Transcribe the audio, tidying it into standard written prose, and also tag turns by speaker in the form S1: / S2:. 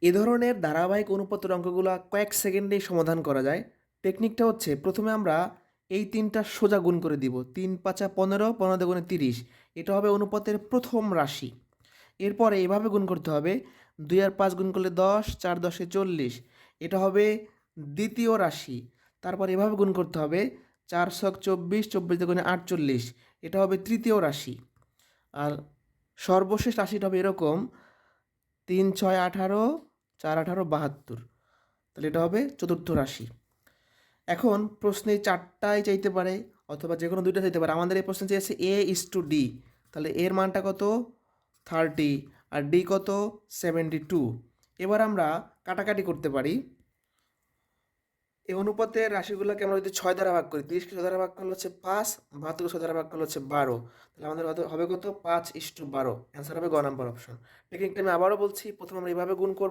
S1: এ ধরনের ধারাবাহিক অনুপাতের অঙ্কগুলো কয়েক সেকেন্ডেই সমাধান করা যায়। টেকনিকটা হচ্ছে প্রথমে আমরা এই তিনটা সোজা গুণ করে দিব, 3 × 5 = 15, 15 × 30। এটা হবে অনুপাতের প্রথম রাশি। এরপরে এভাবে গুণ করতে হবে, 2 আর 5 গুণ করলে 10, 4 × 10 = 40। এটা হবে দ্বিতীয় রাশি। তারপর এভাবে গুণ করতে হবে, 4 × 6 = 24, 24 × 48। এটা হবে তৃতীয় রাশি। আর সর্বশেষ রাশিটা হবে এরকম, 3 × 6 = 18, 4 × 18 = 72। তাহলে এটা হবে চতুর্থ রাশি। এখন প্রশ্নে চারটাই চাইতে পারে অথবা যে কোনো দুইটা চাইতে পারে। আমাদের এই প্রশ্নে চেয়েছে A:D, তাহলে এর মানটা কত? 30 আর ডি কত? 72। এবার আমরা কাটাকাটি করতে পারি। এই অনুপাতের রাশিগুলোকে আমরা যদি 6 দ্বারা ভাগ করি, 30কে 6 দ্বারা ভাগ করলে হচ্ছে 5, 72কে 6 দ্বারা ভাগ করলে হচ্ছে 12। তাহলে আমাদের হবে কত? 5:12। অ্যান্সার হবে গ নাম্বার অপশন। টেকনিকটা আমি আবারও বলছি, প্রথমে আমরা এইভাবে গুণ করব।